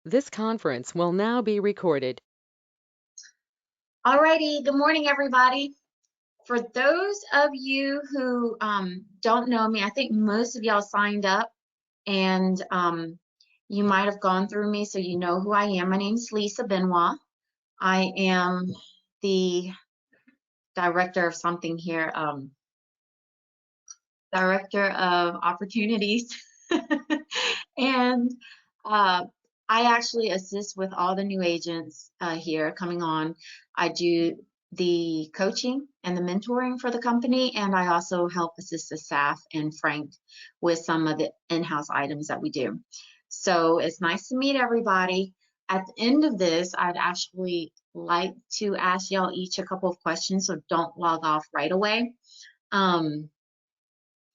This conference will now be recorded. Alrighty, good morning, everybody. For those of you who don't know me, I think most of y'all signed up and you might have gone through me, so you know who I am. My name is Lisa Benoit. I am the director of something here, director of opportunities. And I actually assist with all the new agents here coming on. I do the coaching and the mentoring for the company, and I also help assist the staff and Frank with some of the in-house items that we do. So it's nice to meet everybody. At the end of this, I'd actually like to ask y'all each a couple of questions, so don't log off right away.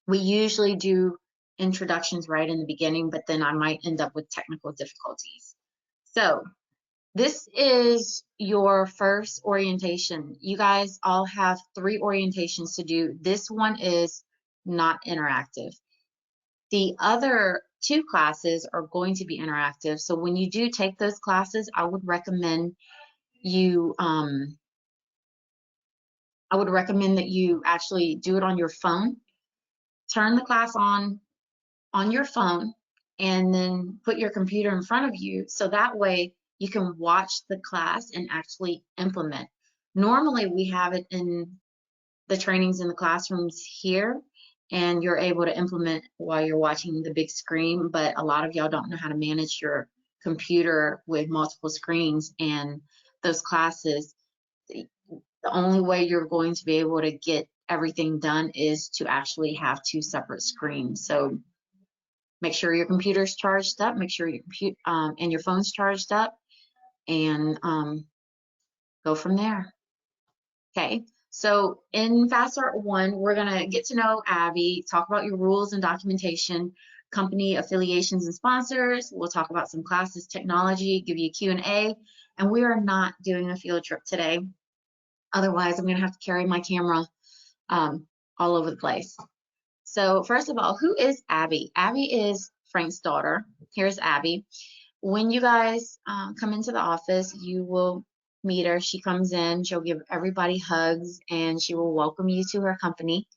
We usually do introductions right in the beginning, but then I might end up with technical difficulties. So this is your first orientation. You guys all have 3 orientations to do. This one is not interactive. The other 2 classes are going to be interactive. So when you do take those classes, I would recommend that you actually do it on your phone. Turn the class on your phone and then put your computer in front of you so that way you can watch the class and actually implement. Normally we have it in the trainings in the classrooms here and you're able to implement while you're watching the big screen, but a lot of y'all don't know how to manage your computer with multiple screens and those classes. The only way you're going to be able to get everything done is to actually have 2 separate screens. So make sure your computer's charged up, make sure your computer and your phone's charged up, and go from there. Okay, so in Fast Start 1, we're gonna get to know Abby, talk about your rules and documentation, company affiliations and sponsors. We'll talk about some classes, technology, give you a Q&A, and we are not doing a field trip today. Otherwise, I'm gonna have to carry my camera all over the place. So first of all, who is Abby? Abby is Frank's daughter. Here's Abby. When you guys come into the office, you will meet her. She comes in, she'll give everybody hugs, and she will welcome you to her company.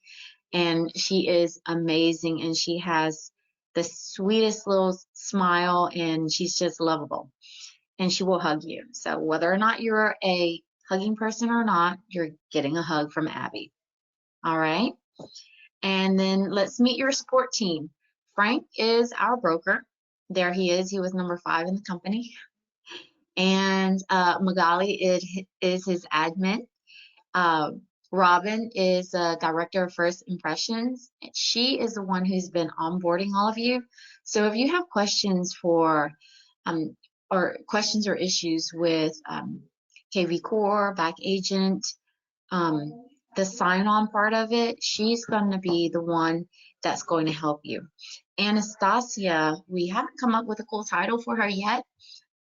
And she is amazing, and she has the sweetest little smile, and she's just lovable. And she will hug you. So whether or not you're a hugging person or not, you're getting a hug from Abby. All right? And then let's meet your support team. Frank is our broker. There he is. He was number 5 in the company. And Magali is his admin. Uh, Robin is director of first impressions. She is the one who's been onboarding all of you. So if you have questions or questions or issues with KV Core, back agent, the sign-on part of it, she's going to be the one that's going to help you. Anastasia, we haven't come up with a cool title for her yet,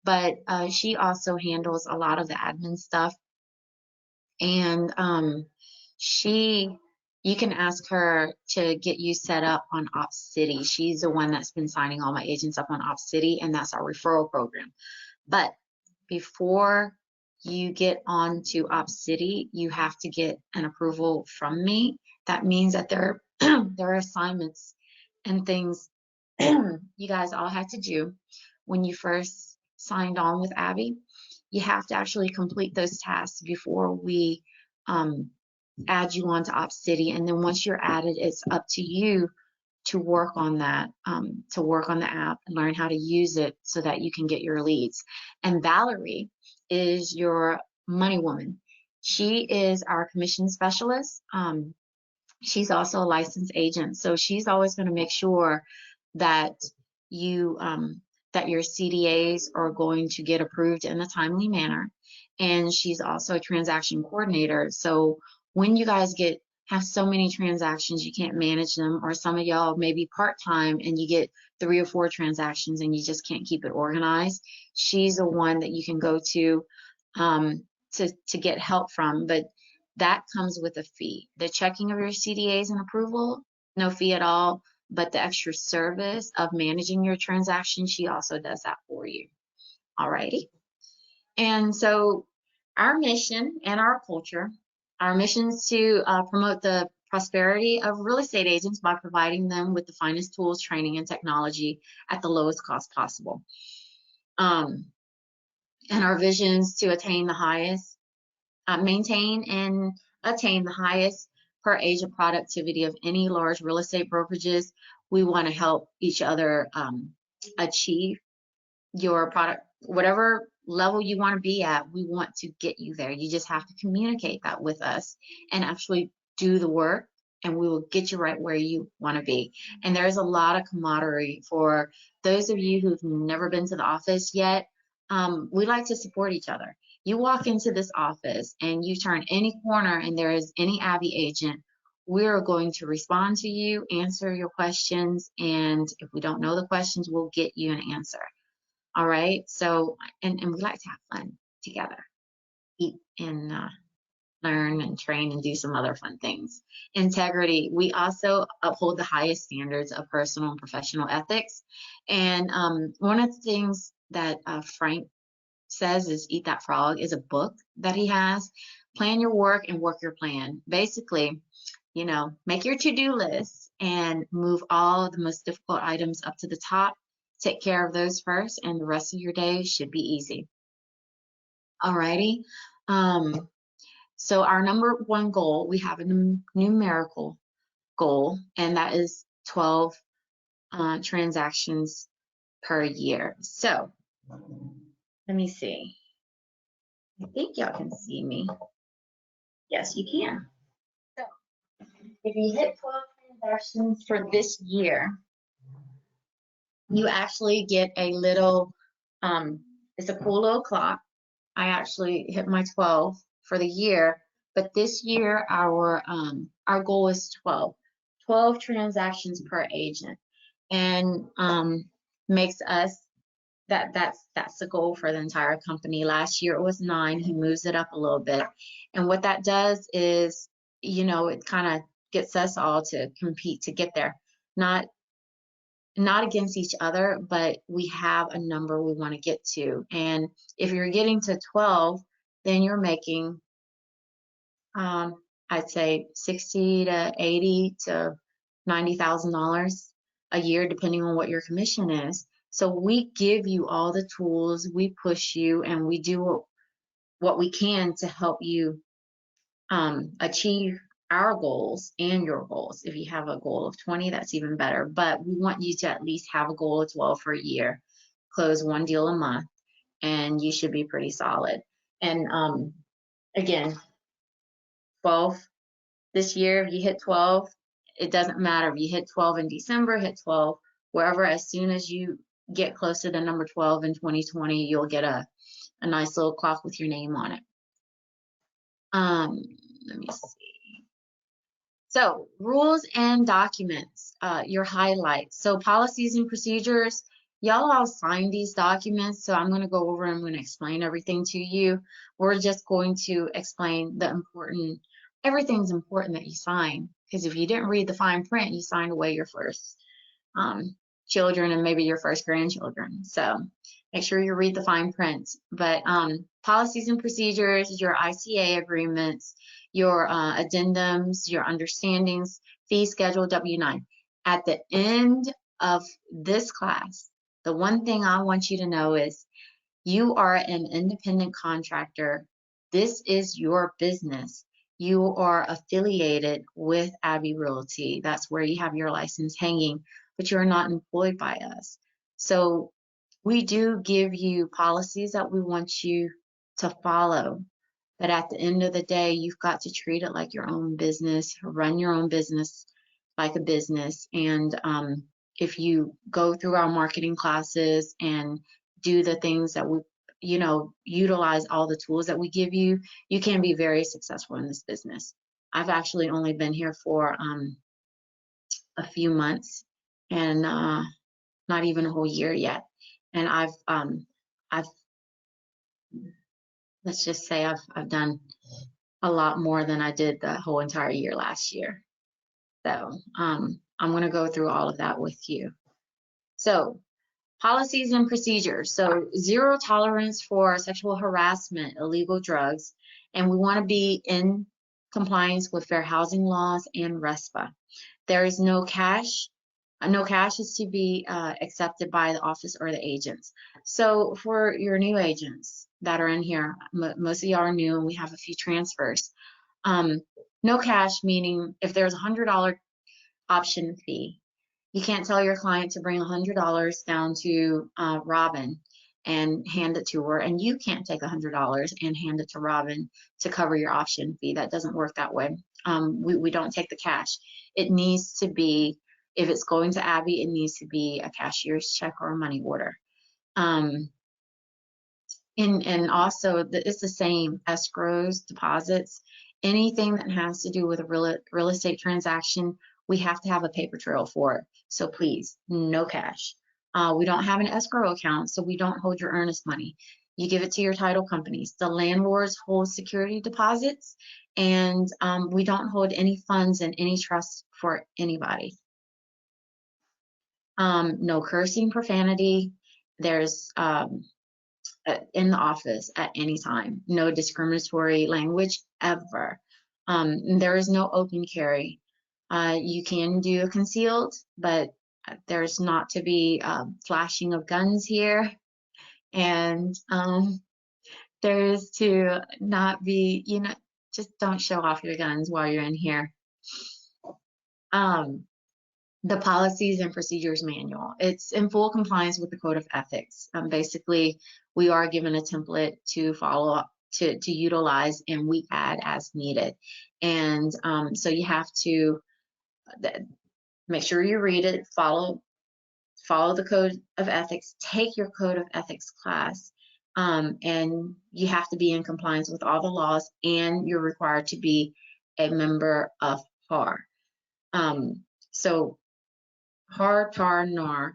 but she also handles a lot of the admin stuff. And you can ask her to get you set up on OpsCity. She's the one that's been signing all my agents up on OpsCity, and that's our referral program. But before you get on to OpsCity, you have to get an approval from me. That means that there are assignments and things you guys all had to do when you first signed on with Abby. You have to actually complete those tasks before we add you onto OpsCity. And then once you're added, it's up to you to work on that, to work on the app and learn how to use it so that you can get your leads. And Valerie is your money woman. She is our commission specialist. She's also a licensed agent, so she's always going to make sure that you that your CDAs are going to get approved in a timely manner. And she's also a transaction coordinator. So when you guys have so many transactions you can't manage them, or some of y'all may be part-time and you get 3 or 4 transactions and you just can't keep it organized, she's the one that you can go to get help from. But that comes with a fee. The checking of your CDAs and approval, no fee at all, but the extra service of managing your transaction, she also does that for you. Alrighty. And so our mission and our culture, our mission is to promote the prosperity of real estate agents by providing them with the finest tools, training, and technology at the lowest cost possible. And our vision is to maintain and attain the highest per agent productivity of any large real estate brokerages. We want to help each other achieve your product, whatever level you want to be at, we want to get you there. You just have to communicate that with us and actually do the work, and we will get you right where you want to be. And there's a lot of camaraderie for those of you who've never been to the office yet. We like to support each other. You walk into this office and you turn any corner and there is any Abby agent, we're going to respond to you, answer your questions, and if we don't know the questions, we'll get you an answer. All right. So, and we like to have fun together, eat and learn and train and do some other fun things. Integrity. We also uphold the highest standards of personal and professional ethics. And one of the things that Frank says is Eat That Frog is a book that he has. Plan your work and work your plan. Basically, you know, make your to-do list and move all the most difficult items up to the top. Take care of those first, and the rest of your day should be easy. Alrighty. So our number one goal, we have a numerical goal, and that is 12 transactions per year. So let me see. I think y'all can see me. Yes, you can. So if you hit 12 transactions for this year, you actually get a little, it's a cool little clock. I actually hit my 12 for the year, but this year our goal is 12 transactions per agent, and makes us that's the goal for the entire company. Last year it was 9. He moves it up a little bit, and what that does is, you know, it kind of gets us all to compete to get there. Not against each other, but we have a number we want to get to. And if you're getting to 12, then you're making, I'd say 60 to 80 to $90,000 a year, depending on what your commission is. So we give you all the tools, we push you, and we do what we can to help you achieve our goals and your goals. If you have a goal of 20, that's even better. But we want you to at least have a goal of 12 for a year, close 1 deal a month, and you should be pretty solid. And again, 12 this year, if you hit 12, it doesn't matter if you hit 12 in December, hit 12 wherever. As soon as you get close to the number 12 in 2020, you'll get a nice little clock with your name on it. Let me see. So rules and documents, your highlights. So policies and procedures, y'all all signed these documents, so I'm going to go over and I'm going to explain everything to you. We're just going to explain the important, everything's important that you sign, because if you didn't read the fine print, you signed away your first children and maybe your first grandchildren. So make sure you read the fine print. But policies and procedures, your ICA agreements, your addendums, your understandings, fee schedule, W-9. At the end of this class, the one thing I want you to know is you are an independent contractor. This is your business. You are affiliated with Abbey Realty. That's where you have your license hanging, but you're not employed by us. So we do give you policies that we want you to follow. But at the end of the day, you've got to treat it like your own business, run your own business like a business. And if you go through our marketing classes and do the things that we, you know, utilize all the tools that we give you, you can be very successful in this business. I've actually only been here for a few months and not even a whole year yet. And I've let's just say I've done a lot more than I did the whole entire year last year. So I'm going to go through all of that with you. So Policies and procedures. So 0 tolerance for sexual harassment, illegal drugs, and we want to be in compliance with fair housing laws and RESPA. There is no cash. No cash is to be accepted by the office or the agents. So for your new agents that are in here, most of y'all are new and we have a few transfers. No cash, meaning if there's a $100 option fee, you can't tell your client to bring $100 down to Robin and hand it to her, and you can't take $100 and hand it to Robin to cover your option fee. That doesn't work that way. We don't take the cash. It needs to be, if it's going to Abby, it needs to be a cashier's check or a money order. And also, it's the same escrows, deposits, anything that has to do with a real estate transaction, we have to have a paper trail for it. So please, no cash. We don't have an escrow account, so we don't hold your earnest money. You give it to your title companies. The landlords hold security deposits, and we don't hold any funds in any trust for anybody. No cursing, profanity. There's in the office at any time. No discriminatory language ever. There is no open carry. You can do a concealed, but there's not to be flashing of guns here. And there's to not be, just don't show off your guns while you're in here. The policies and procedures manual. It's in full compliance with the code of ethics. Basically, we are given a template to follow, to utilize, and we add as needed. And so you have to make sure you read it, follow the code of ethics, take your code of ethics class, and you have to be in compliance with all the laws, and you're required to be a member of HAR. So HAR, TAR, NAR,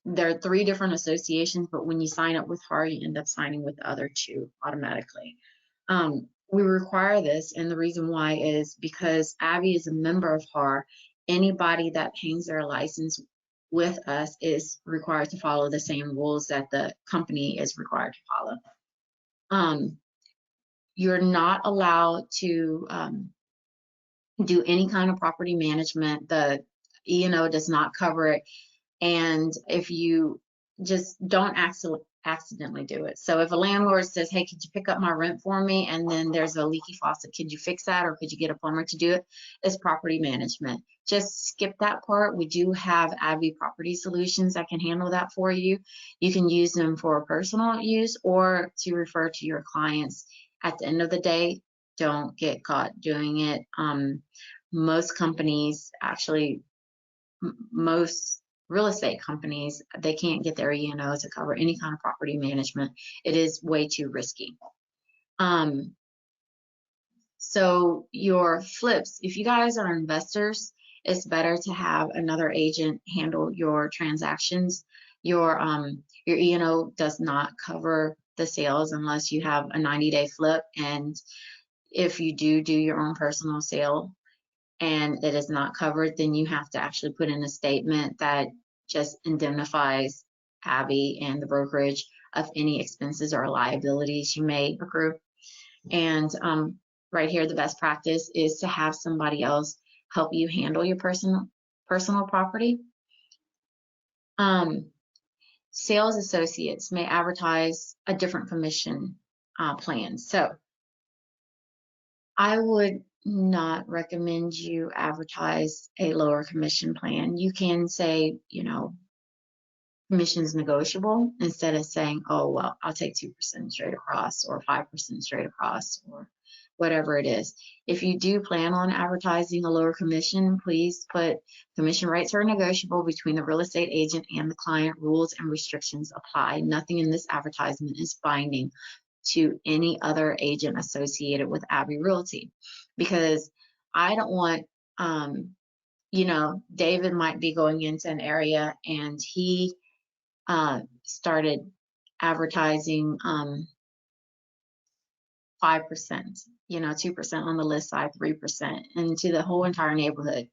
they're 3 different associations, but when you sign up with HAR, you end up signing with the other 2 automatically. We require this, and the reason why is because Abby is a member of HAR. Anybody that hangs their license with us is required to follow the same rules that the company is required to follow. You're not allowed to do any kind of property management. The E&O does not cover it. And if you just don't accidentally do it. So if a landlord says, hey, could you pick up my rent for me? And then there's a leaky faucet, could you fix that? Or could you get a plumber to do it? It's property management. Just skip that part. We do have Abby Property Solutions that can handle that for you. You can use them for personal use or to refer to your clients. At the end of the day, don't get caught doing it. Most companies, actually, most real estate companies, they can't get their E&O to cover any kind of property management. It is way too risky. So your flips, if you guys are investors, it's better to have another agent handle your transactions. Your E&O does not cover the sales unless you have a 90-day flip. And if you do your own personal sale and it is not covered, then you have to actually put in a statement that just indemnifies Abby and the brokerage of any expenses or liabilities you may accrue. And right here, the best practice is to have somebody else help you handle your personal property. Sales associates may advertise a different commission plan. So I would not recommend you advertise a lower commission plan. You can say, commission's negotiable instead of saying, oh, well, I'll take 2% straight across or 5% straight across or whatever it is. If you do plan on advertising a lower commission, please put commission rates are negotiable between the real estate agent and the client. Rules and restrictions apply. Nothing in this advertisement is binding to any other agent associated with Abby Realty, because I don't want, David might be going into an area and he started advertising 5%, 2% on the list side, 3%, into the whole entire neighborhood.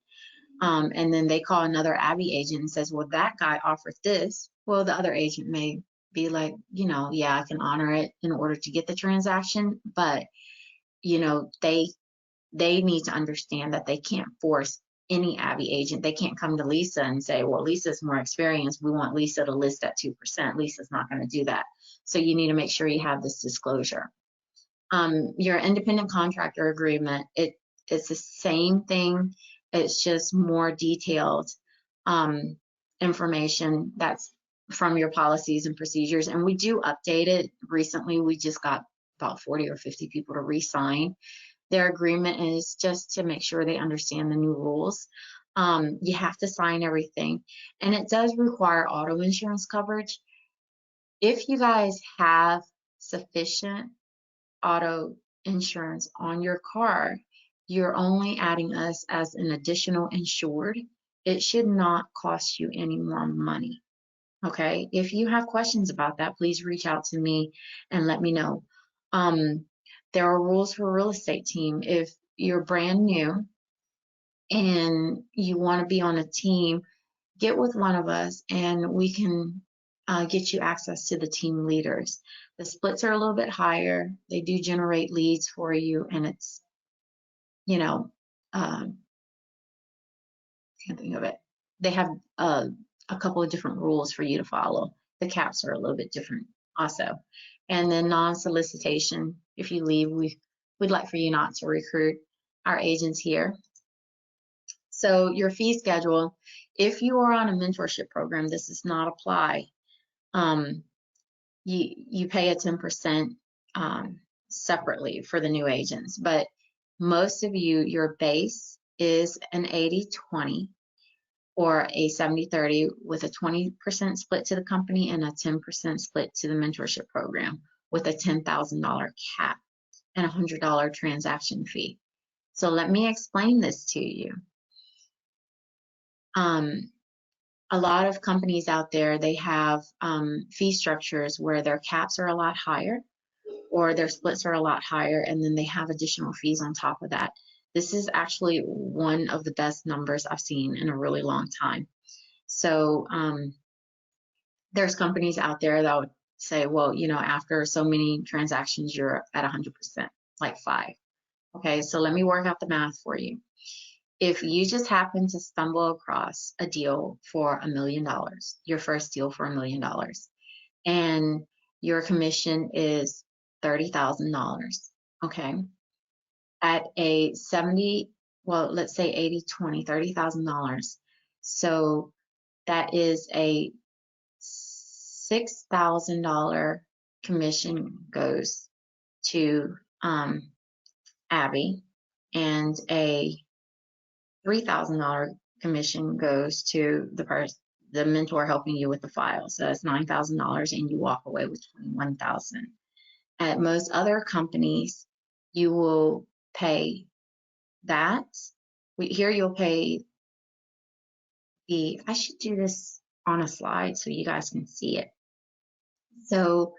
And then they call another Abby agent and says, well, that guy offered this. Well, the other agent may be like, yeah, I can honor it in order to get the transaction, but they need to understand that they can't force any Abby agent. They can't come to Lisa and say, well, Lisa's more experienced, we want Lisa to list at 2%. Lisa's not going to do that. So you need to make sure you have this disclosure. Your independent contractor agreement, it's the same thing. It's just more detailed information that's from your policies and procedures. And we do update it. Recently, we just got about 40 or 50 people to re-sign their agreement, is just to make sure they understand the new rules. You have to sign everything. And it does require auto insurance coverage. If you guys have sufficient auto insurance on your car, you're only adding us as an additional insured. It should not cost you any more money. Okay, if you have questions about that, please reach out to me and let me know. There are rules for real estate team. If you're brand new and you want to be on a team, get with one of us and we can get you access to the team leaders. The splits are a little bit higher. They do generate leads for you, and it's, can't think of it. They have a couple of different rules for you to follow. The caps are a little bit different also. And then non-solicitation. If you leave, we'd like for you not to recruit our agents here. So your fee schedule, if you are on a mentorship program, this does not apply. You pay a 10% separately for the new agents, but most of you, your base is an 80-20 or a 70-30 with a 20% split to the company and a 10% split to the mentorship program with a $10,000 cap and a $100 transaction fee. So let me explain this to you. A lot of companies out there, they have fee structures where their caps are a lot higher or their splits are a lot higher, and then they have additional fees on top of that. This is actually one of the best numbers I've seen in a really long time. So there's companies out there that would say, well, after so many transactions, you're at 100%, like 5. Okay, so let me work out the math for you. If you just happen to stumble across a deal for $1 million, your first deal for $1 million, and your commission is $30,000, okay, at a 70, well, let's say 80-20, $30,000. So that is a $6,000 commission goes to Abby, and a $3,000 commission goes to the mentor helping you with the file. So that's $9,000, and you walk away with $21,000. At most other companies, you will pay that. Here you'll pay I should do this on a slide so you guys can see it. So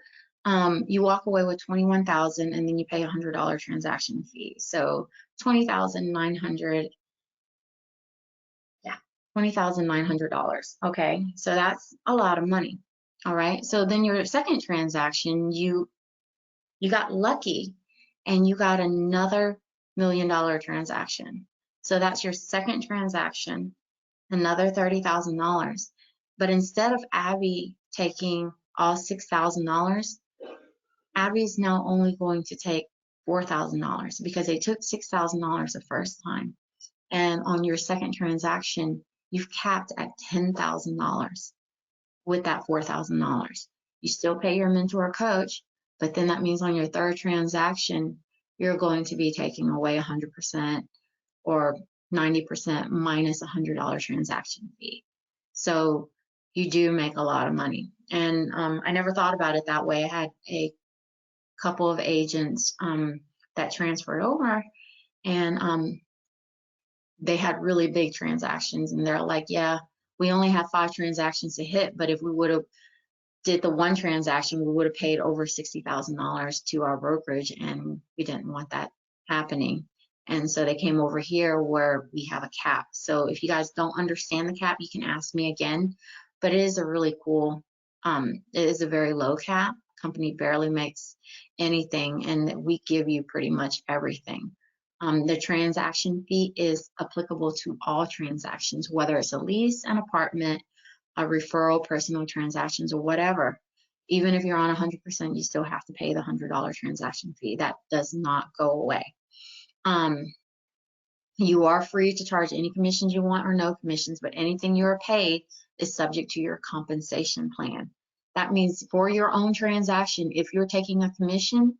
you walk away with $21,000, and then you pay a $100 transaction fee. So $20,900. Yeah, $20,900. Okay, so that's a lot of money. All right, so then your second transaction, you got lucky and you got another $1 million transaction. So that's your second transaction, another $30,000. But instead of Abby taking all $6,000, Abby's now only going to take $4,000 because they took $6,000 the first time. And on your second transaction, you've capped at $10,000 with that $4,000. You still pay your mentor or coach, but then that means on your third transaction, you're going to be taking away 100% or 90% minus a $100 transaction fee. So you do make a lot of money. And I never thought about it that way. I had a couple of agents that transferred over, and they had really big transactions, and they're like, yeah, we only have 5 transactions to hit, but if we would have did the one transaction, we would have paid over $60,000 to our brokerage, and we didn't want that happening. And so they came over here where we have a cap. So if you guys don't understand the cap, you can ask me again. But it is a really cool, it is a very low cap. Company barely makes anything, and we give you pretty much everything. The transaction fee is applicable to all transactions, whether it's a lease, an apartment, a referral, personal transactions, or whatever. Even if you're on 100%, you still have to pay the $100 transaction fee. That does not go away. You are free to charge any commissions you want or no commissions, but anything you are paid is subject to your compensation plan. That means for your own transaction, if you're taking a commission,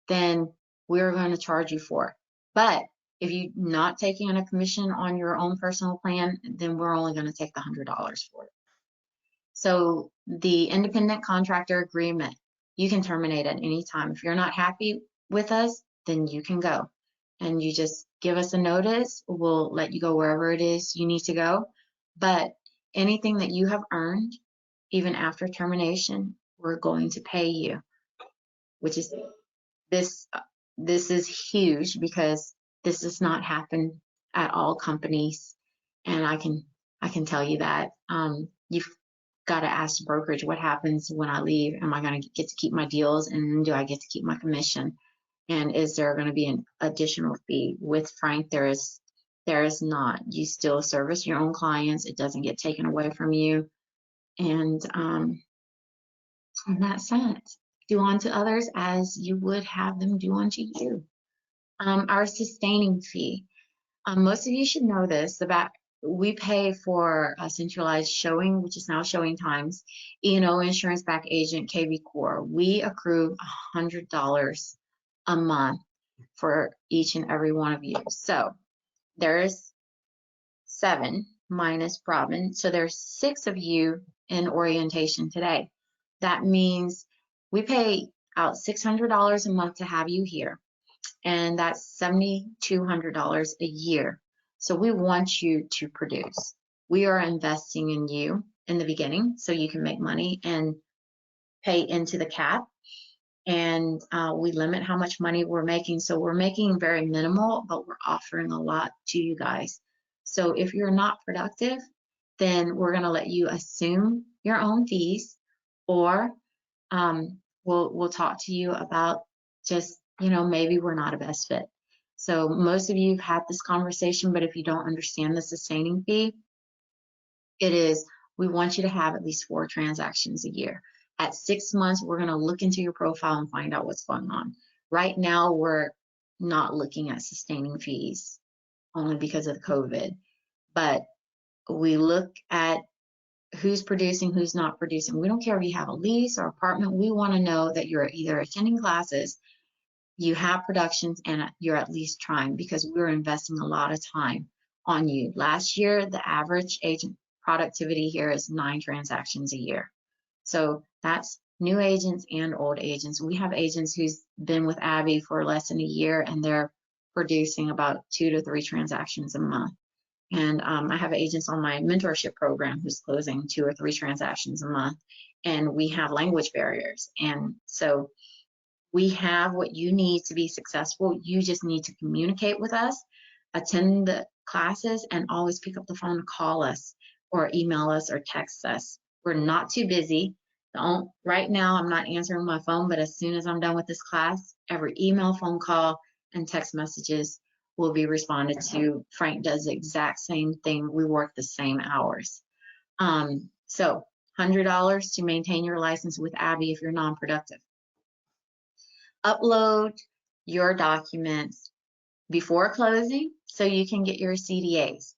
then we're going to charge you for it. But if you're not taking a commission on your own personal plan, then we're only going to take the $100 for it. So the independent contractor agreement, you can terminate at any time. If you're not happy with us, then you can go. And you just give us a notice. We'll let you go wherever it is you need to go. But anything that you have earned, even after termination, we're going to pay you, which is this is huge because this does not happen at all companies. And I can tell you that. You've got to ask the brokerage, what happens when I leave? Am I going to get to keep my deals, and do I get to keep my commission? And is there going to be an additional fee? With Frank, there is not. You still service your own clients. It doesn't get taken away from you. And in that sense, do unto others as you would have them do unto you. Our sustaining fee. Most of you should know this. We pay for a centralized showing, which is now Showing Times, E&O Insurance Back Agent, KV Core. We accrue $100 a month for each and every one of you. So there's 7 minus Robin. So there's 6 of you in orientation today. That means we pay out $600 a month to have you here. And that's $7,200 a year. So we want you to produce. We are investing in you in the beginning so you can make money and pay into the cap. And we limit how much money we're making. So we're making very minimal, but we're offering a lot to you guys. So if you're not productive, then we're going to let you assume your own fees, or we'll talk to you about just, maybe we're not a best fit. So most of you have had this conversation, but if you don't understand the sustaining fee, it is, we want you to have at least 4 transactions a year. At 6 months, we're going to look into your profile and find out what's going on. Right now, we're not looking at sustaining fees only because of COVID, but we look at who's producing, who's not producing. We don't care if you have a lease or apartment. We want to know that you're either attending classes, you have productions, and you're at least trying, because we're investing a lot of time on you. Last year, the average agent productivity here is 9 transactions a year. So that's new agents and old agents. We have agents who's been with Abby for less than a year, and they're producing about 2 to 3 transactions a month. And I have agents on my mentorship program who's closing 2 or 3 transactions a month. And we have language barriers. And so we have what you need to be successful. You just need to communicate with us, attend the classes, and always pick up the phone to call us or email us or text us. We're not too busy. Right now, I'm not answering my phone, but as soon as I'm done with this class, every email, phone call, and text messages will be responded to. Frank does the exact same thing. We work the same hours. So $100 to maintain your license with Abby if you're non-productive. Upload your documents before closing so you can get your CDAs.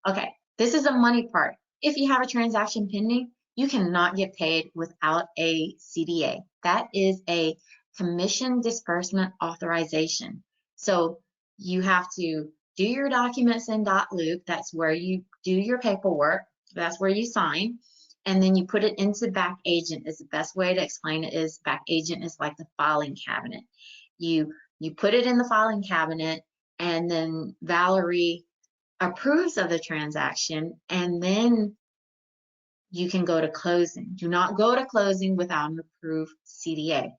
Okay, this is a money part. If you have a transaction pending, you cannot get paid without a CDA. That is a commission disbursement authorization. So you have to do your documents in .loop. That's where you do your paperwork. That's where you sign. And then you put it into Back Agent. Is the best way to explain it. Is Back Agent is like the filing cabinet. You put it in the filing cabinet, and then Valerie approves of the transaction, and then you can go to closing. Do not go to closing without an approved CDA.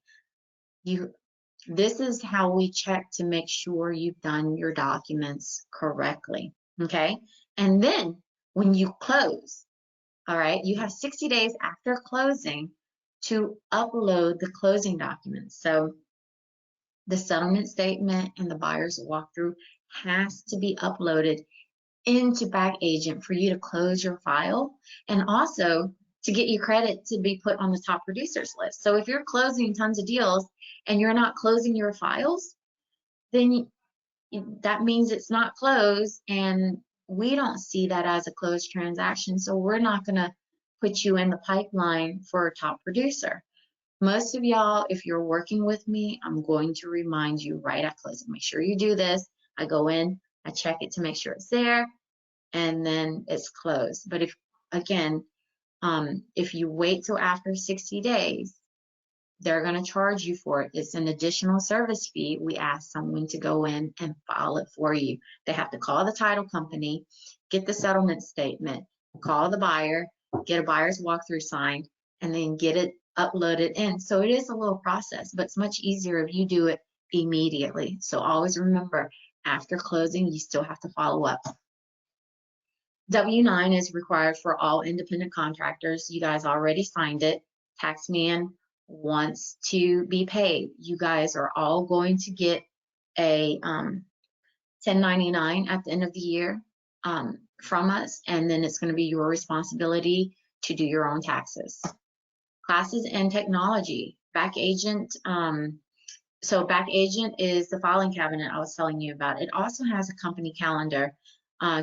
This is how we check to make sure you've done your documents correctly, okay? And then when you close, all right, you have 60 days after closing to upload the closing documents. So the settlement statement and the buyer's walkthrough has to be uploaded into Back Agent for you to close your file, and also to get you credit to be put on the top producers list. So if you're closing tons of deals and you're not closing your files, then that means it's not closed, and we don't see that as a closed transaction. So we're not going to put you in the pipeline for a top producer. Most of y'all, if you're working with me, I'm going to remind you right at closing. Make sure you do this. I go in, I check it to make sure it's there, and then it's closed. But again, if you wait till after 60 days, they're going to charge you for it. It's an additional service fee. We ask someone to go in and file it for you. They have to call the title company, get the settlement statement, call the buyer, get a buyer's walkthrough signed, and then get it uploaded in. So it is a little process, but it's much easier if you do it immediately. So always remember, after closing, you still have to follow up. W-9 is required for all independent contractors. You guys already signed it. Taxman wants to be paid. You guys are all going to get a 1099 at the end of the year from us, and then it's going to be your responsibility to do your own taxes. Classes and technology. Back Agent. So Back Agent is the filing cabinet I was telling you about. It also has a company calendar,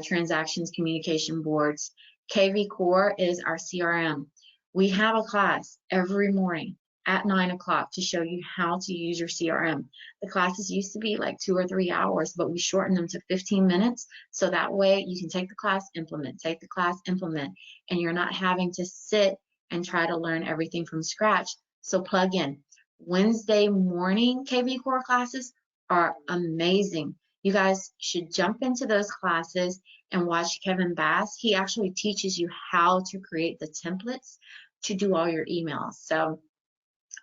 transactions, communication boards. KV Core is our CRM. We have a class every morning at 9 o'clock to show you how to use your CRM. The classes used to be like 2 or 3 hours, but we shortened them to 15 minutes. So that way you can take the class, implement, take the class, implement, and you're not having to sit and try to learn everything from scratch. So plug in. Wednesday morning KV Core classes are amazing. You guys should jump into those classes and watch Kevin Bass. He actually teaches you how to create the templates to do all your emails. So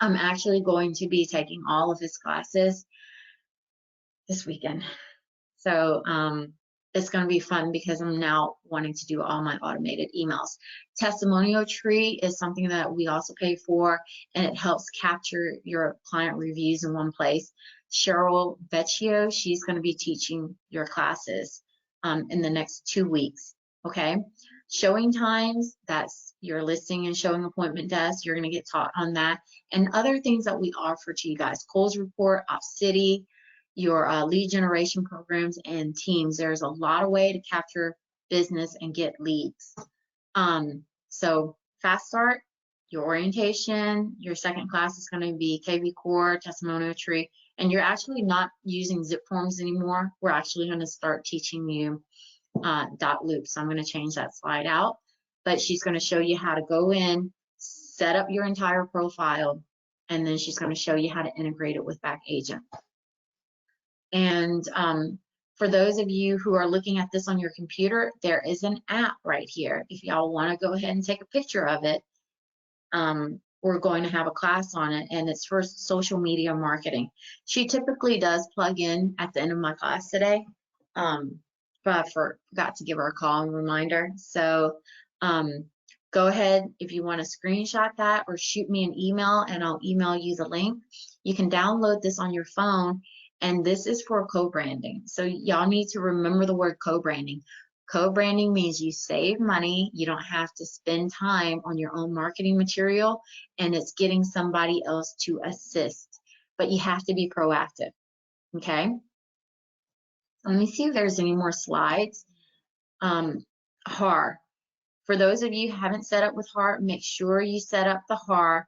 I'm actually going to be taking all of his classes this weekend. So it's going to be fun because I'm now wanting to do all my automated emails. Testimonial tree is something that we also pay for, and it helps capture your client reviews in one place. Cheryl Vecchio, she's going to be teaching your classes in the next 2 weeks. Okay. Showing times, that's your listing and showing appointment desk. You're going to get taught on that, and other things that we offer to you guys. Coles Report, Op City, your lead generation programs and teams. There's a lot of way to capture business and get leads. So fast start, your orientation, your second class is going to be KV Core, testimonial tree, and you're actually not using zip forms anymore. We're actually going to start teaching you dot loops. So I'm going to change that slide out, but she's going to show you how to go in, set up your entire profile, and then she's going to show you how to integrate it with Back Agent. And for those of you who are looking at this on your computer, there is an app right here. If y'all want to go ahead and take a picture of it, we're going to have a class on it, and it's for social media marketing. She typically does plug in at the end of my class today, but I forgot to give her a call and reminder. So go ahead if you want to screenshot that or shoot me an email, and I'll email you the link. You can download this on your phone. And this is for co-branding. So y'all need to remember the word co-branding. Co-branding means you save money. You don't have to spend time on your own marketing material, and it's getting somebody else to assist. But you have to be proactive, okay? Let me see if there's any more slides. HAR. For those of you who haven't set up with HAR, make sure you set up the HAR,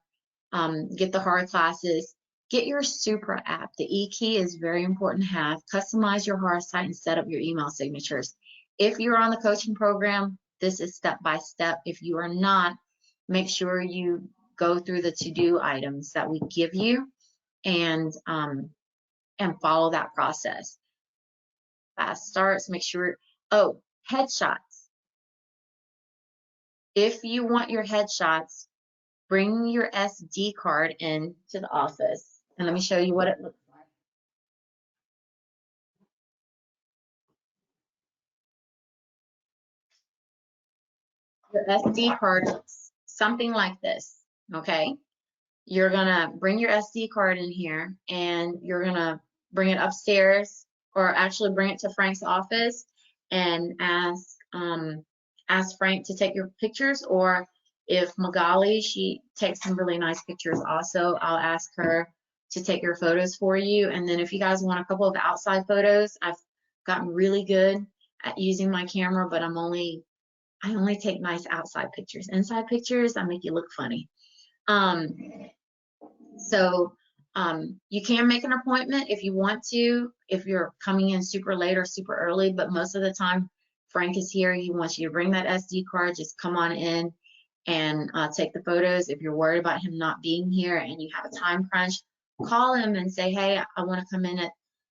get the HAR classes. Get your super app. The e-key is very important to have. Customize your HAR site and set up your email signatures. If you're on the coaching program, this is step by step. If you are not, make sure you go through the to-do items that we give you and follow that process. Fast starts, make sure, oh, headshots. If you want your headshots, bring your SD card in to the office. And let me show you what it looks like. your SD card looks something like this, okay? You're gonna bring your SD card in here and you're gonna bring it upstairs, or actually bring it to Frank's office and ask Frank to take your pictures, or if Magali, she takes some really nice pictures also, I'll ask her to take your photos for you. And then if you guys want a couple of outside photos, I've gotten really good at using my camera, but I only take nice outside pictures. Inside pictures, I make you look funny. So you can make an appointment if you want to, if you're coming in super late or super early, but most of the time Frank is here. He wants you to bring that SD card, just come on in and take the photos. If you're worried about him not being here and you have a time crunch, call him and say, hey, I want to come in at,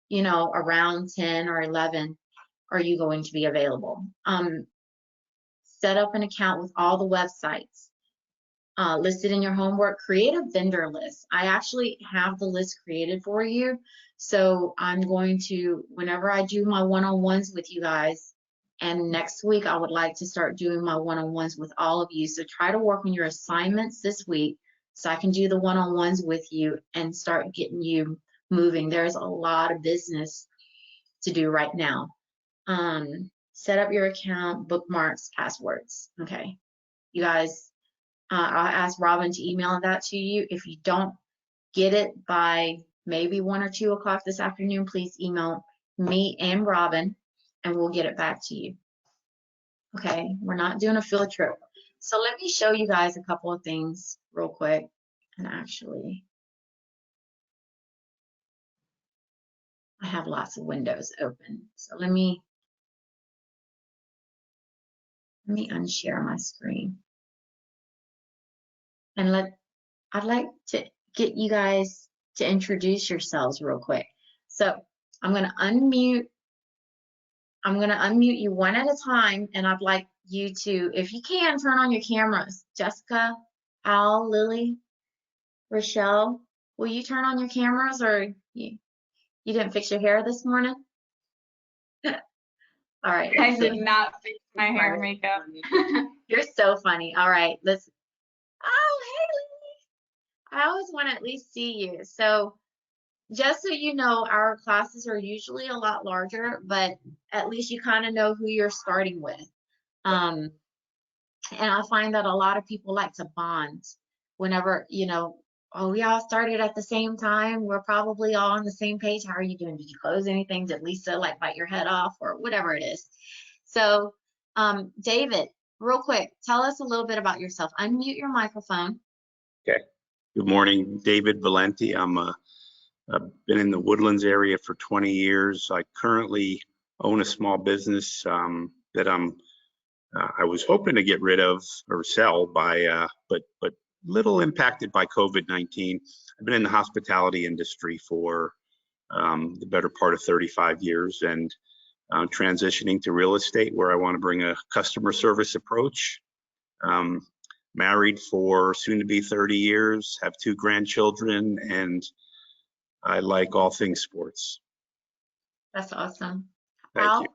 you know, around 10 or 11. Are you going to be available? Set up an account with all the websites listed in your homework. Create a vendor list. I actually have the list created for you. So I'm going to, whenever I do my one-on-ones with you guys, and next week I would like to start doing my one-on-ones with all of you. So try to work on your assignments this week so I can do the one-on-ones with you and start getting you moving. There's a lot of business to do right now. Set up your account, bookmarks, passwords. Okay, you guys, I'll ask Robin to email that to you. If you don't get it by maybe 1 or 2 o'clock this afternoon, please email me and Robin and we'll get it back to you. Okay, we're not doing a field trip. So let me show you guys a couple of things real quick. And actually, I have lots of windows open. So let me unshare my screen. And I'd like to get you guys to introduce yourselves real quick. So I'm going to unmute you one at a time, and I'd like you to, if you can, turn on your cameras. Jessica, Al, Lily, Rochelle, will you turn on your cameras, or you didn't fix your hair this morning? All right. I did not fix my hair and makeup. You're so funny. All right, let's. Oh, hey, Lily. I always want to at least see you. So just so you know, our classes are usually a lot larger, but at least you kind of know who you're starting with. And I find that a lot of people like to bond whenever, you know, oh, we all started at the same time. We're probably all on the same page. How are you doing? Did you close anything? Did Lisa like bite your head off or whatever it is? So, David, real quick, tell us a little bit about yourself. Unmute your microphone. Okay. Good morning, David Valenti. I've been in the Woodlands area for 20 years. I currently own a small business that I was hoping to get rid of or sell by, but little impacted by COVID-19. I've been in the hospitality industry for the better part of 35 years, and transitioning to real estate, where I want to bring a customer service approach. Married for soon to be 30 years, have 2 grandchildren, and I like all things sports. That's awesome. Thank Al? you.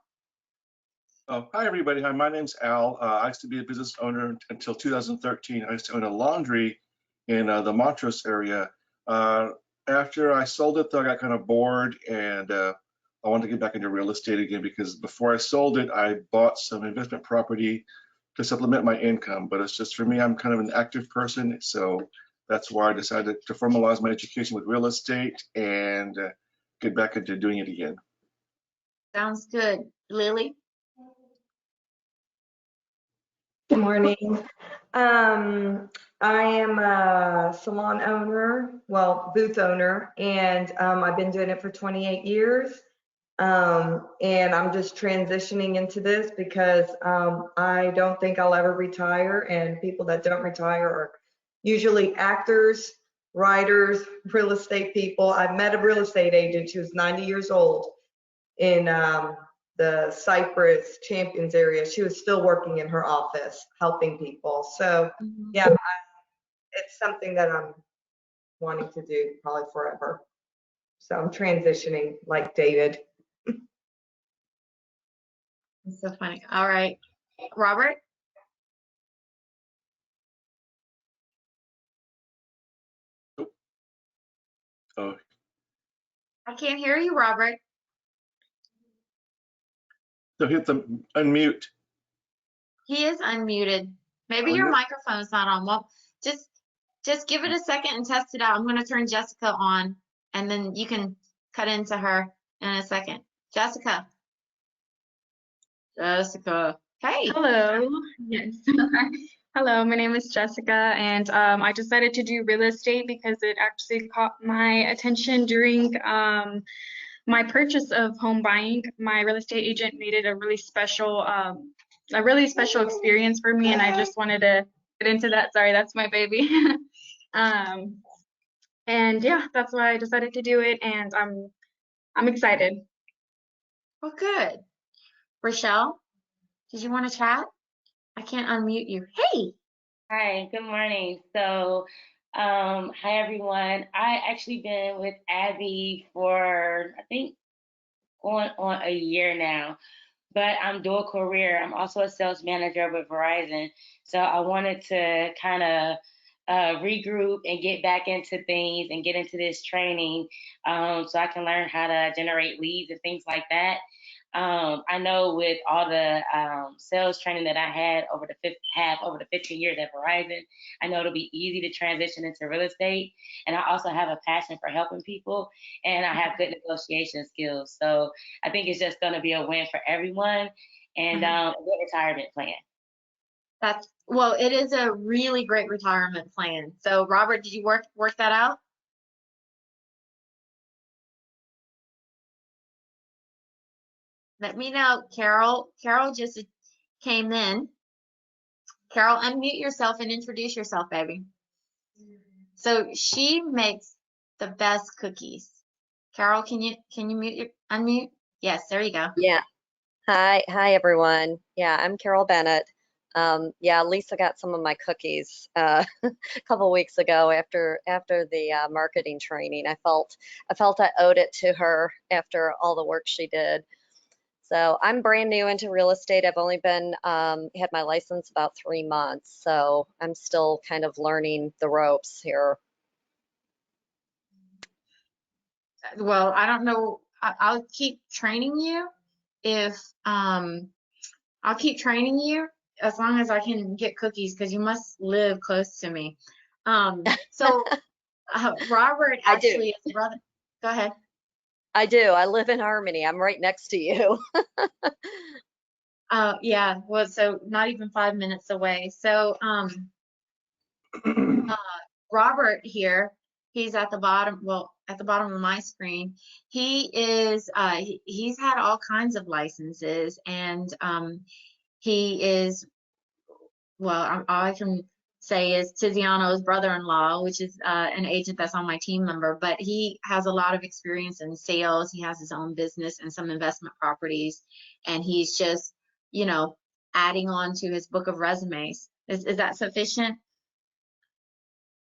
Hi, everybody. Hi, my name's Al. I used to be a business owner until 2013. I used to own a laundry in the Montrose area. After I sold it, though, I got kind of bored, and I wanted to get back into real estate again, because before I sold it, I bought some investment property to supplement my income. But it's just, for me, I'm kind of an active person, so that's why I decided to formalize my education with real estate and get back into doing it again. Sounds good. Lily? Good morning. I am a salon owner, well, booth owner, and I've been doing it for 28 years. And I'm just transitioning into this because I don't think I'll ever retire, and people that don't retire are usually actors, writers, real estate people. I've met a real estate agent who's 90 years old in the Cypress Champions area. She was still working in her office helping people. So yeah, it's something that I'm wanting to do probably forever. So I'm transitioning like David. That's so funny. All right. Robert? Oh, I can't hear you, Robert. so hit the unmute. He is unmuted. Maybe your microphone's not on. Well, just give it a second and test it out. I'm going to turn Jessica on, and then you can cut into her in a second. Jessica. Hey. Hello. Yes. Hello, my name is Jessica, and I decided to do real estate because it actually caught my attention during my purchase of home buying. My real estate agent made it a really special experience for me, and I just wanted to get into that. Sorry, that's my baby. And yeah, that's why I decided to do it, and I'm excited. Well, good. Rochelle, did you want to chat? I can't unmute you. Hey. Hi, good morning. So, hi everyone. I actually been with Abby for I think on a year now, but I'm dual career. I'm also a sales manager with Verizon. So I wanted to kind of regroup and get back into things and get into this training, so I can learn how to generate leads and things like that. I know with all the sales training that I had over the 15 years at Verizon, I know it'll be easy to transition into real estate. And I also have a passion for helping people, and I have good negotiation skills. So I think it's just going to be a win for everyone, and a good retirement plan. Well, it is a really great retirement plan. So, Robert, did you work that out? Let me know. Carol just came in. Carol, unmute yourself and introduce yourself, baby. So she makes the best cookies. Carol, can you unmute? Yes, there you go. Yeah. Hi everyone. Yeah, I'm Carol Bennett. Yeah, Lisa got some of my cookies a couple weeks ago after the marketing training. I felt I owed it to her after all the work she did. So I'm brand new into real estate. I've only been had my license about 3 months, so I'm still kind of learning the ropes here. Well, I don't know. I'll keep training you I'll keep training you as long as I can get cookies, because you must live close to me. So Robert actually is a brother. Go ahead. I do. I live in Harmony. I'm right next to you. Yeah, well, so not even 5 minutes away. So Robert here, he's at the bottom, well, at the bottom of my screen. He is he's had all kinds of licenses, and he is, well, all I can say is Tiziano's brother-in-law, which is an agent that's on my team member, but he has a lot of experience in sales. He has his own business and some investment properties, and he's just, you know, adding on to his book of resumes. Is that sufficient?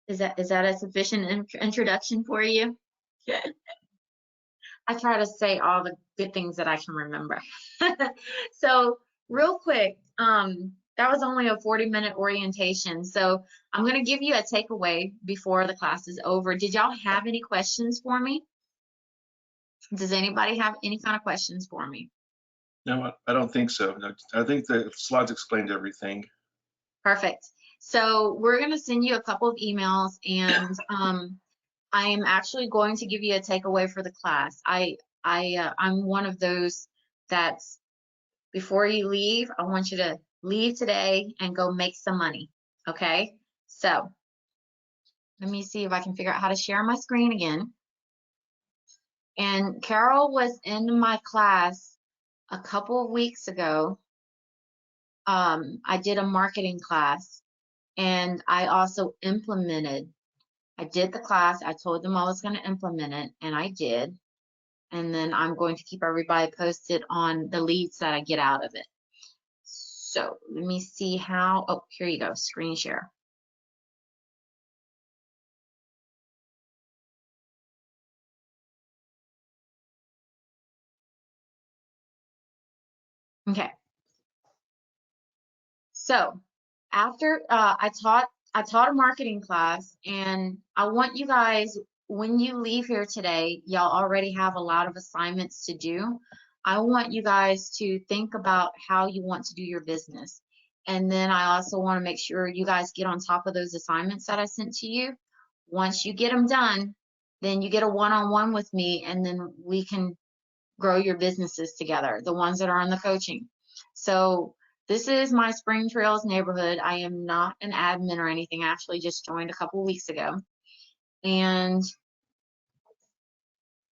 Is that a sufficient introduction for you? I try to say all the good things that I can remember. So real quick, that was only a 40-minute orientation. So I'm going to give you a takeaway before the class is over. Did y'all have any questions for me? Does anybody have any kind of questions for me? No, I don't think so. I think the slides explained everything. Perfect. So we're going to send you a couple of emails, and I am actually going to give you a takeaway for the class. I'm one of those that's, before you leave, I want you to leave today and go make some money. Okay? So let me see if I can figure out how to share my screen again. And Carol was in my class a couple of weeks ago. I did a marketing class, and I also implemented. I did the class. I told them I was going to implement it, and I did. And then I'm going to keep everybody posted on the leads that I get out of it. So let me see how, oh, here you go, screen share. Okay. So after I taught a marketing class, and I want you guys, when you leave here today, y'all already have a lot of assignments to do. I want you guys to think about how you want to do your business. And then I also want to make sure you guys get on top of those assignments that I sent to you. Once you get them done, then you get a one-on-one with me, and then we can grow your businesses together, the ones that are in the coaching. So this is my Spring Trails neighborhood. I am not an admin or anything. I actually just joined a couple weeks ago. And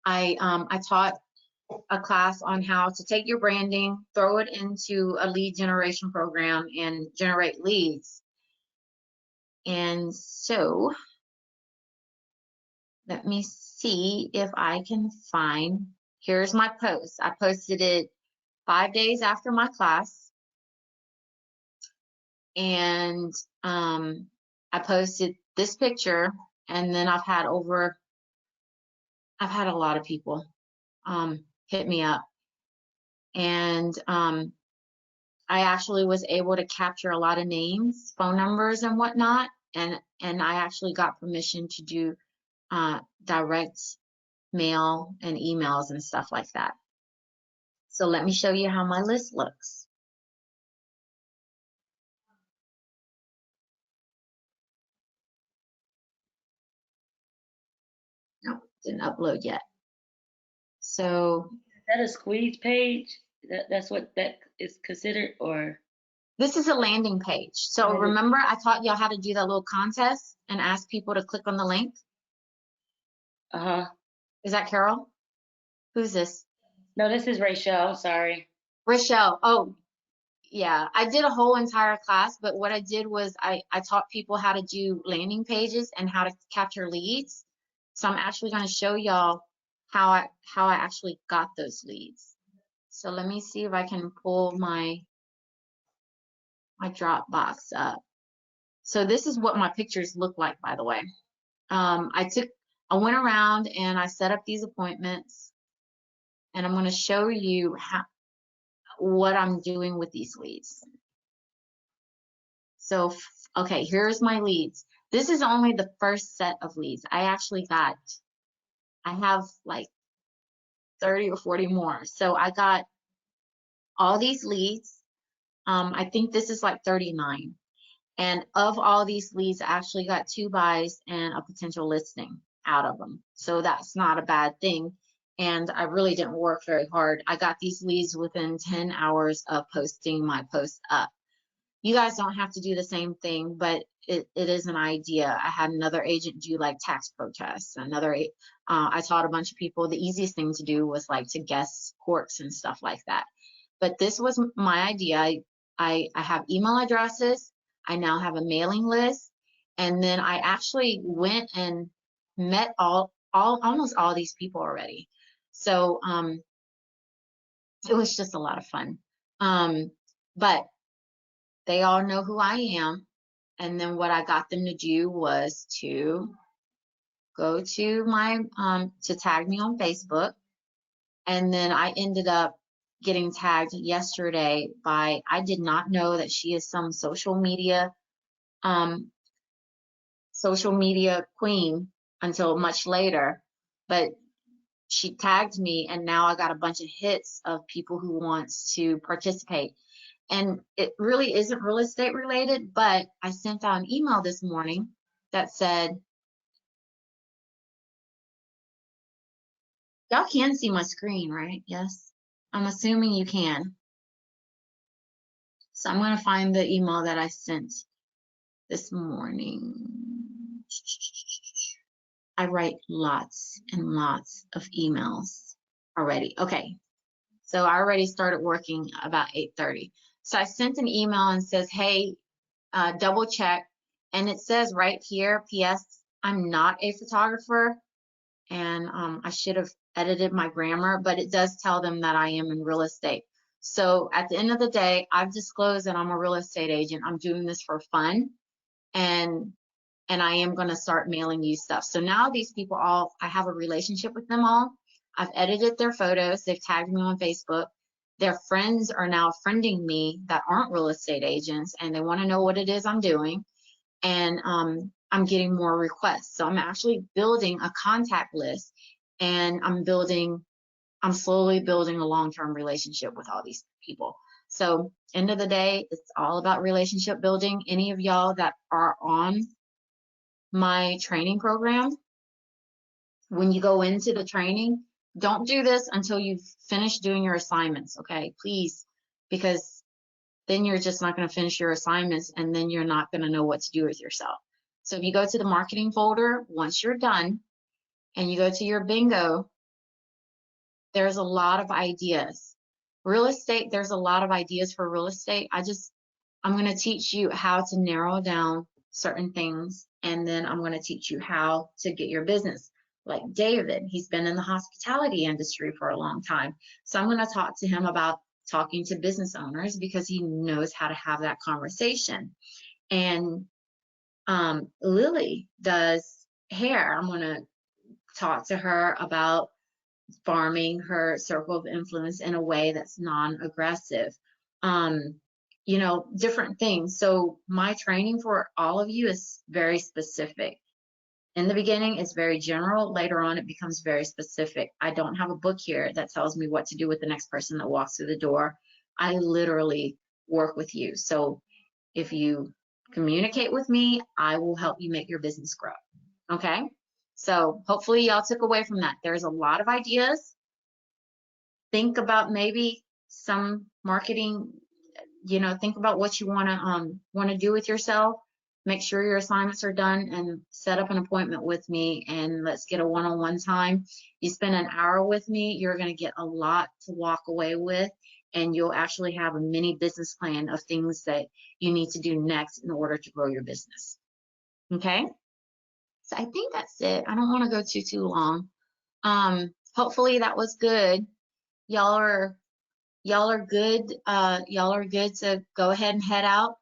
I taught a class on how to take your branding, throw it into a lead generation program, and generate leads. And so let me see if I can find, here's my post. I posted it 5 days after my class. And I posted this picture, and then I've had a lot of people hit me up. And I actually was able to capture a lot of names, phone numbers, and whatnot. And I actually got permission to do direct mail and emails and stuff like that. So let me show you how my list looks. No, didn't upload yet. So Is that a squeeze page? That's what that is considered, or? this is a landing page. So remember I taught y'all how to do that little contest and ask people to click on the link? Uh-huh. Is that Carol? Who's this? No, this is Rachel. Sorry. Rochelle. Oh, yeah. I did a whole entire class, but what I did was I taught people how to do landing pages and how to capture leads. So I'm actually going to show y'all how I actually got those leads. So let me see if I can pull my Dropbox up. So this is what my pictures look like, by the way. I went around and I set up these appointments, and I'm going to show you what I'm doing with these leads. So, okay, here's my leads. This is only the first set of leads. I have like 30 or 40 more. So I got all these leads. I think this is like 39. And of all these leads, I actually got 2 buys and a potential listing out of them. So that's not a bad thing. And I really didn't work very hard. I got these leads within 10 hours of posting my post up. You guys don't have to do the same thing, but it is an idea. I had another agent do like tax protests. I taught a bunch of people. The easiest thing to do was like to guess courts and stuff like that. But this was my idea. I have email addresses. I now have a mailing list. And then I actually went and met almost all these people already. So it was just a lot of fun. But they all know who I am. And then what I got them to do was to go to my, to tag me on Facebook. And then I ended up getting tagged yesterday by, I did not know that she is some social media queen until much later, but she tagged me, and now I got a bunch of hits of people who wants to participate. And it really isn't real estate related, but I sent out an email this morning that said, y'all can see my screen, right? Yes, I'm assuming you can. So I'm going to find the email that I sent this morning. I write lots and lots of emails already. Okay, so I already started working about 8:30. So I sent an email and says, hey, double check. And it says right here, P.S. I'm not a photographer. And I should have edited my grammar, but it does tell them that I am in real estate. So at the end of the day, I've disclosed that I'm a real estate agent. I'm doing this for fun. And I am going to start mailing you stuff. So now these people all, I have a relationship with them all. I've edited their photos. They've tagged me on Facebook. Their friends are now friending me that aren't real estate agents, and they want to know what it is I'm doing. And I'm getting more requests. So I'm actually building a contact list, and I'm slowly building a long-term relationship with all these people. So end of the day, it's all about relationship building. Any of y'all that are on my training program, when you go into the training, don't do this until you've finished doing your assignments, okay? Please, because then you're just not going to finish your assignments, and then you're not going to know what to do with yourself. So if you go to the marketing folder, once you're done and you go to your bingo, there's a lot of ideas. Real estate, there's a lot of ideas for real estate. I'm going to teach you how to narrow down certain things, and then I'm going to teach you how to get your business. Like David, he's been in the hospitality industry for a long time. So I'm going to talk to him about talking to business owners, because he knows how to have that conversation. And Lily does hair. I'm going to talk to her about farming her circle of influence in a way that's non-aggressive. You know, different things. So my training for all of you is very specific. In the beginning, it's very general. Later on, it becomes very specific. I don't have a book here that tells me what to do with the next person that walks through the door. I literally work with you. So if you communicate with me, I will help you make your business grow. Okay? So hopefully y'all took away from that. There's a lot of ideas. Think about maybe some marketing, you know, think about what you want to do with yourself. Make sure your assignments are done, and set up an appointment with me, and let's get a one-on-one time. You spend an hour with me, you're going to get a lot to walk away with, and you'll actually have a mini business plan of things that you need to do next in order to grow your business. Okay? So I think that's it. I don't want to go too long. Hopefully that was good. Y'all are good. Y'all are good to go ahead and head out.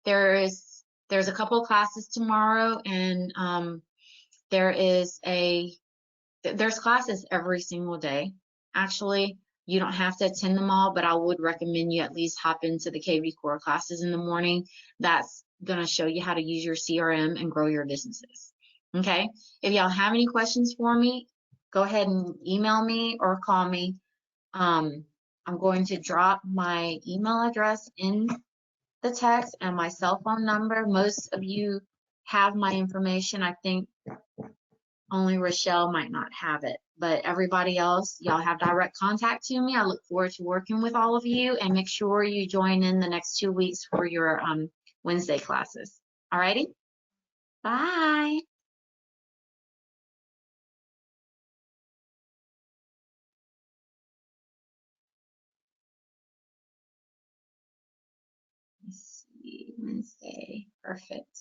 There's a couple of classes tomorrow, and there's classes every single day. Actually, you don't have to attend them all, but I would recommend you at least hop into the KV Core classes in the morning. That's gonna show you how to use your CRM and grow your businesses. Okay? If y'all have any questions for me, go ahead and email me or call me. I'm going to drop my email address in the text and my cell phone number. Most of you have my information. I think only Rochelle might not have it, but everybody else, y'all have direct contact to me. I look forward to working with all of you, and make sure you join in the next 2 weeks for your Wednesday classes. Alrighty? Bye. Let's see, Wednesday, perfect.